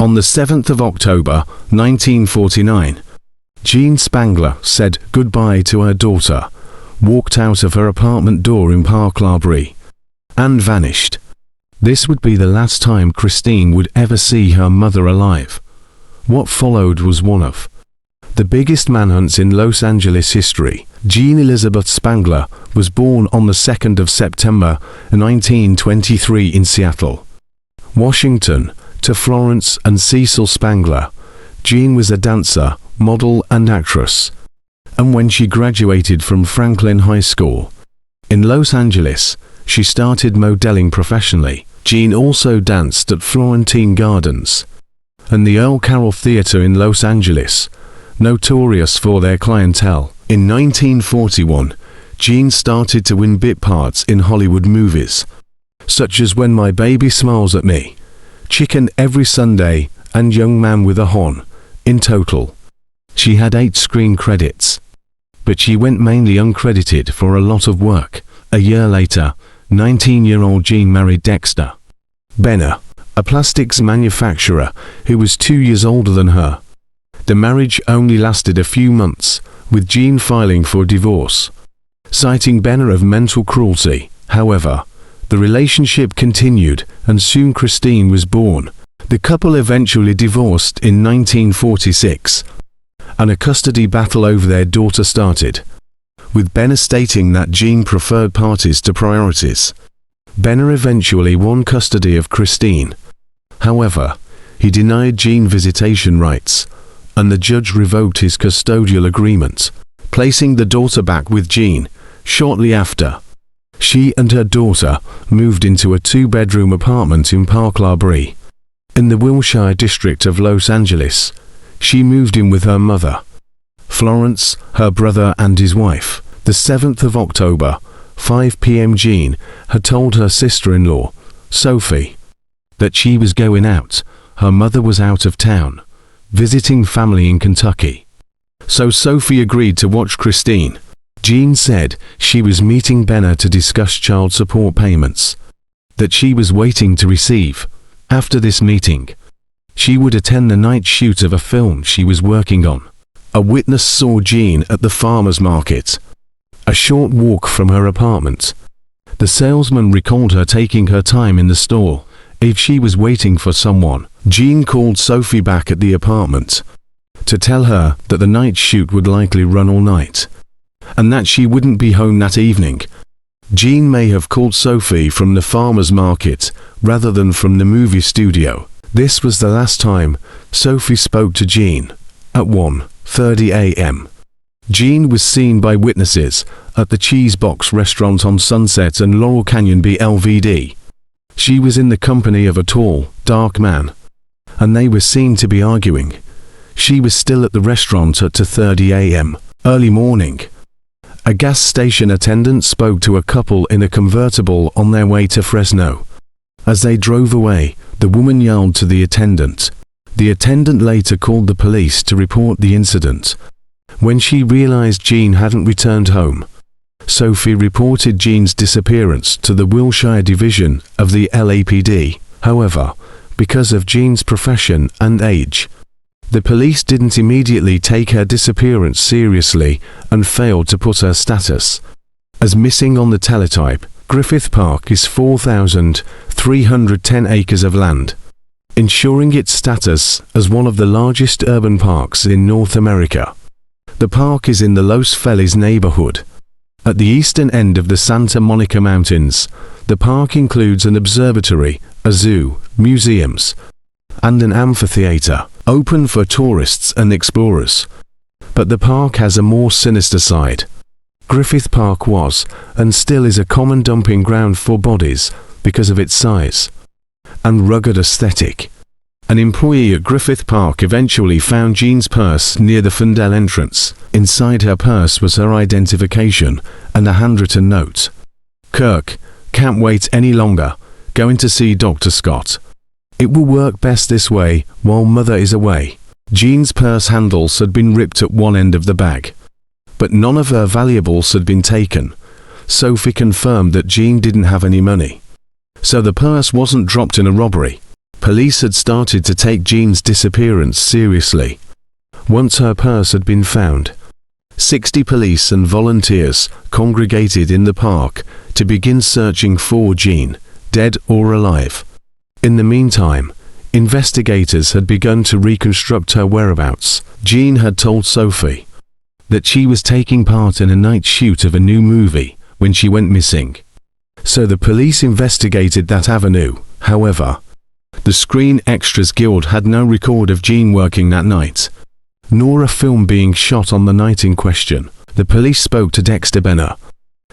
On the 7th of October, 1949, Jean Spangler said goodbye to her daughter, walked out of her apartment door in Park La Brie, and vanished. This would be the last time Christine would ever see her mother alive. What followed was one of the biggest manhunts in Los Angeles history. Jean Elizabeth Spangler was born on the 2nd of September 1923 in Seattle, Washington, to Florence and Cecil Spangler. Jean was a dancer, model and actress, and when she graduated from Franklin High School in Los Angeles, she started modeling professionally. Jean also danced at Florentine Gardens and the Earl Carroll Theatre in Los Angeles, notorious for their clientele. In 1941, Jean started to win bit parts in Hollywood movies, such as When My Baby Smiles at Me, Chicken Every Sunday, and Young Man with a Horn. In total, she had 8 screen credits, but she went mainly uncredited for a lot of work. A year later, 19-year-old Jean married Dexter Benner, a plastics manufacturer who was 2 years older than her. The marriage only lasted a few months, with Jean filing for divorce, citing Benner of mental cruelty. However, the relationship continued, and soon Christine was born. The couple eventually divorced in 1946, and a custody battle over their daughter started, with Benner stating that Jean preferred parties to priorities. Benner eventually won custody of Christine. However, he denied Jean visitation rights, and the judge revoked his custodial agreement, placing the daughter back with Jean. Shortly after, she and her daughter moved into a 2-bedroom apartment in Park La Brie, in the Wilshire district of Los Angeles. She moved in with her mother, Florence, her brother and his wife. The 7th of October, 5 p.m. Jean had told her sister-in-law, Sophie, that she was going out. Her mother was out of town, visiting family in Kentucky. So Sophie agreed to watch Christine. Jean said she was meeting Benner to discuss child support payments that she was waiting to receive. After this meeting, she would attend the night shoot of a film she was working on. A witness saw Jean at the farmer's market, a short walk from her apartment. The salesman recalled her taking her time in the store if she was waiting for someone. Jean called Sophie back at the apartment to tell her that the night shoot would likely run all night, and that she wouldn't be home that evening. Jean may have called Sophie from the farmer's market rather than from the movie studio. This was the last time Sophie spoke to Jean. At 1:30 a.m., Jean was seen by witnesses at the Cheese Box restaurant on Sunset and Laurel Canyon BLVD. She was in the company of a tall, dark man, and they were seen to be arguing. She was still at the restaurant at 2:30 a.m. Early morning, a gas station attendant spoke to a couple in a convertible on their way to Fresno. As they drove away, the woman yelled to the attendant. The attendant later called the police to report the incident. When she realized Jean hadn't returned home, Sophie reported Jean's disappearance to the Wilshire division of the LAPD. However, because of Jean's profession and age, the police didn't immediately take her disappearance seriously and failed to put her status as missing on the teletype. Griffith Park is 4,310 acres of land, ensuring its status as one of the largest urban parks in North America. The park is in the Los Feliz neighborhood, at the eastern end of the Santa Monica Mountains. The park includes an observatory, a zoo, museums, and an amphitheater, open for tourists and explorers. But the park has a more sinister side. Griffith Park was, and still is, a common dumping ground for bodies because of its size and rugged aesthetic. An employee at Griffith Park eventually found Jean's purse near the Fundel entrance. Inside her purse was her identification and a handwritten note. Kirk, can't wait any longer. Going to see Dr. Scott. It will work best this way while Mother is away. Jean's purse handles had been ripped at one end of the bag, but none of her valuables had been taken. Sophie confirmed that Jean didn't have any money, so the purse wasn't dropped in a robbery. Police had started to take Jean's disappearance seriously. Once her purse had been found, 60 police and volunteers congregated in the park to begin searching for Jean, dead or alive. In the meantime, investigators had begun to reconstruct her whereabouts. Jean had told Sophie that she was taking part in a night shoot of a new movie when she went missing. So the police investigated that avenue. However, the Screen Extras Guild had no record of Jean working that night, nor a film being shot on the night in question. The police spoke to Dexter Benner,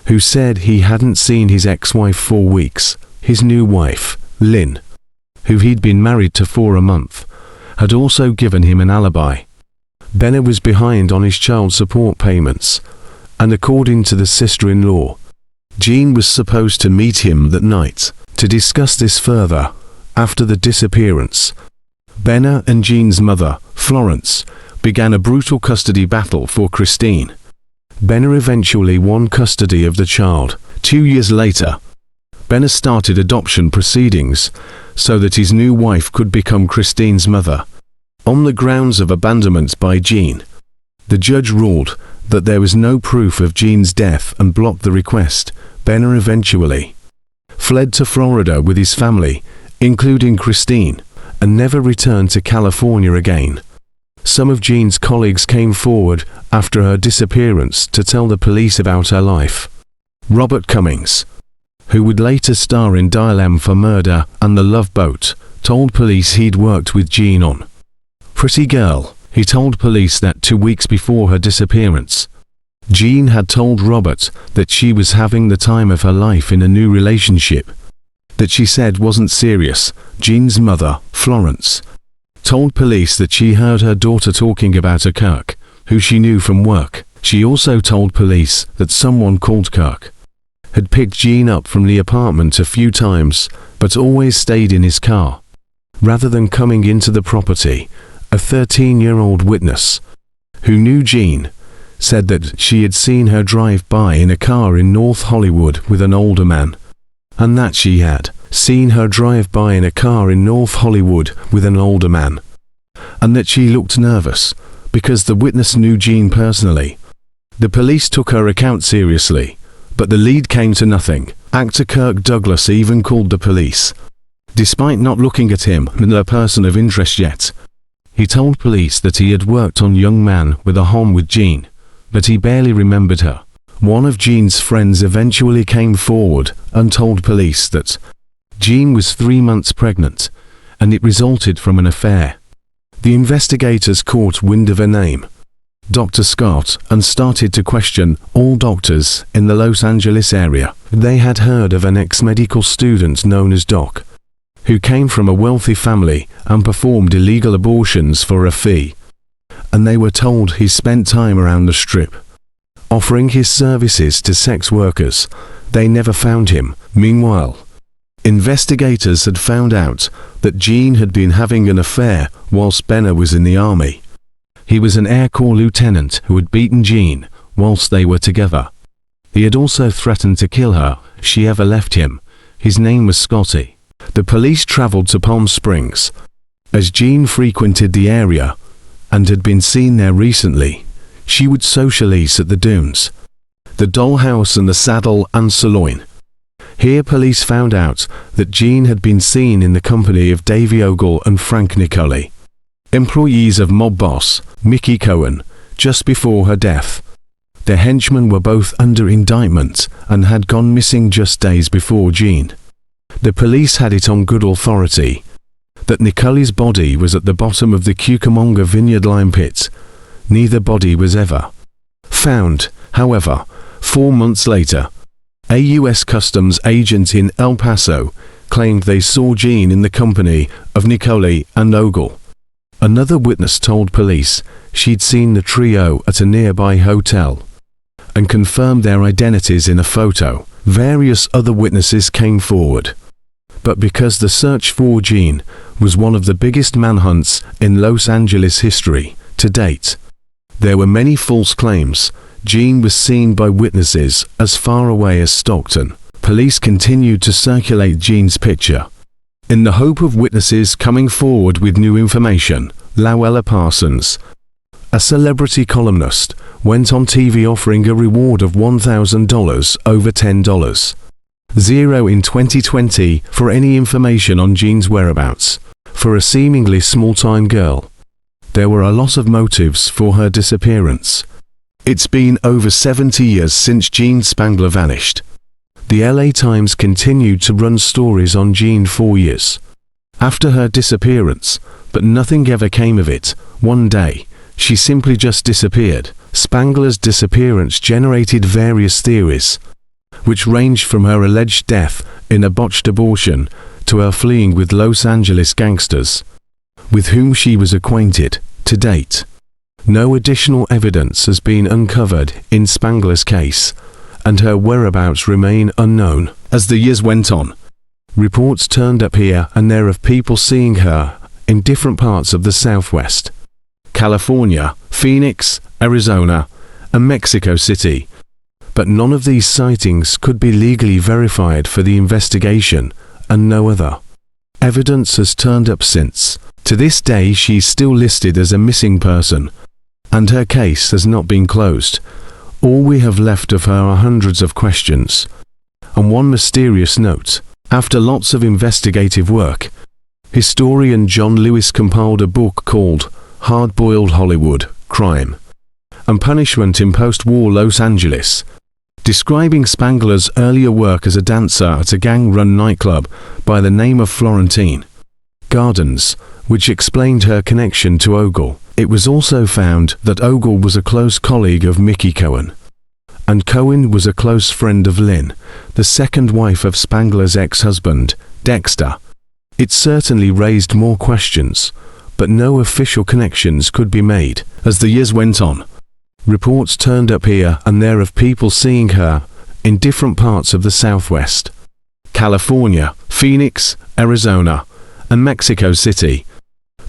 who said he hadn't seen his ex-wife for weeks. His new wife, Lynn, who he'd been married to for a month, had also given him an alibi. Benner was behind on his child support payments, and according to the sister-in-law, Jean was supposed to meet him that night. To discuss this further, after the disappearance, Benner and Jean's mother, Florence, began a brutal custody battle for Christine. Benner eventually won custody of the child. 2 years later, Benner started adoption proceedings so that his new wife could become Christine's mother. On the grounds of abandonment by Jean, the judge ruled that there was no proof of Jean's death and blocked the request. Benner eventually fled to Florida with his family, including Christine, and never returned to California again. Some of Jean's colleagues came forward after her disappearance to tell the police about her life. Robert Cummings, who would later star in Dial M for Murder and The Love Boat, told police he'd worked with Jean on Pretty Girl. He told police that 2 weeks before her disappearance, Jean had told Robert that she was having the time of her life in a new relationship that she said wasn't serious. Jean's mother, Florence, told police that she heard her daughter talking about a Kirk, who she knew from work. She also told police that someone called Kirk had picked Jean up from the apartment a few times, but always stayed in his car, rather than coming into the property. A 13-year-old witness, who knew Jean, said that she had seen her drive by in a car in North Hollywood with an older man, and that she had seen her drive by in a car in North Hollywood with an older man, and that she looked nervous because the witness knew Jean personally. The police took her account seriously, but the lead came to nothing. Actor Kirk Douglas even called the police, despite not looking at him as a person of interest yet. He told police that he had worked on Young Man with a home with Jean, but he barely remembered her. One of Jean's friends eventually came forward and told police that Jean was 3 months pregnant, and it resulted from an affair. The investigators caught wind of a name, Dr. Scott, and started to question all doctors in the Los Angeles area. They had heard of an ex-medical student known as Doc, who came from a wealthy family and performed illegal abortions for a fee, and they were told he spent time around the Strip, offering his services to sex workers. They never found him. Meanwhile, investigators had found out that Jean had been having an affair whilst Benner was in the army. He was an Air Corps lieutenant who had beaten Jean whilst they were together. He had also threatened to kill her if she ever left him. His name was Scotty. The police traveled to Palm Springs, as Jean frequented the area and had been seen there recently. She would socialize at the Dunes, the Dollhouse and the Saddle and Sirloin. Here police found out that Jean had been seen in the company of Davey Ogle and Frank Nicoli, employees of mob boss Mickey Cohen, just before her death. Their henchmen were both under indictment and had gone missing just days before Jean. The police had it on good authority that Nicoli's body was at the bottom of the Cucamonga Vineyard lime pit. Neither body was ever found. However, 4 months later, a U.S. Customs agent in El Paso claimed they saw Jean in the company of Nicoli and Ogle. Another witness told police she'd seen the trio at a nearby hotel and confirmed their identities in a photo. Various other witnesses came forward, but because the search for Jean was one of the biggest manhunts in Los Angeles history to date, there were many false claims. Jean was seen by witnesses as far away as Stockton. Police continued to circulate Jean's picture, in the hope of witnesses coming forward with new information. Louella Parsons, a celebrity columnist, went on TV offering a reward of $1,000 over $10,000 in 2020 for any information on Jean's whereabouts. For a seemingly small-time girl, there were a lot of motives for her disappearance. It's been over 70 years since Jean Spangler vanished. The LA Times continued to run stories on Jean for years after her disappearance, but nothing ever came of it. One day, she simply just disappeared. Spangler's disappearance generated various theories, which ranged from her alleged death in a botched abortion to her fleeing with Los Angeles gangsters, with whom she was acquainted. To date, no additional evidence has been uncovered in Spangler's case, and her whereabouts remain unknown. As the years went on, reports turned up here and there of people seeing her in different parts of the Southwest, California, Phoenix, Arizona, and Mexico City. But none of these sightings could be legally verified for the investigation, and no other evidence has turned up since. To this day, she's still listed as a missing person, and her case has not been closed. All we have left of her are hundreds of questions and one mysterious note. After lots of investigative work, historian John Lewis compiled a book called Hard-Boiled Hollywood: Crime and Punishment in Post-War Los Angeles, describing Spangler's earlier work as a dancer at a gang-run nightclub by the name of Florentine Gardens, which explained her connection to Ogle. It was also found that Ogle was a close colleague of Mickey Cohen, and Cohen was a close friend of Lynn, the second wife of Spangler's ex-husband, Dexter. It certainly raised more questions, but no official connections could be made. As the years went on, reports turned up here and there of people seeing her in different parts of the Southwest, California, Phoenix, Arizona, and Mexico City.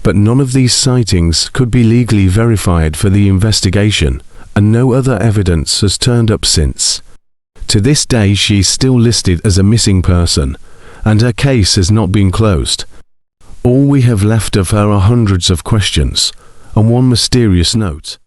But none of these sightings could be legally verified for the investigation, and no other evidence has turned up since. To this day, she's still listed as a missing person, and her case has not been closed. All we have left of her are hundreds of questions and one mysterious note.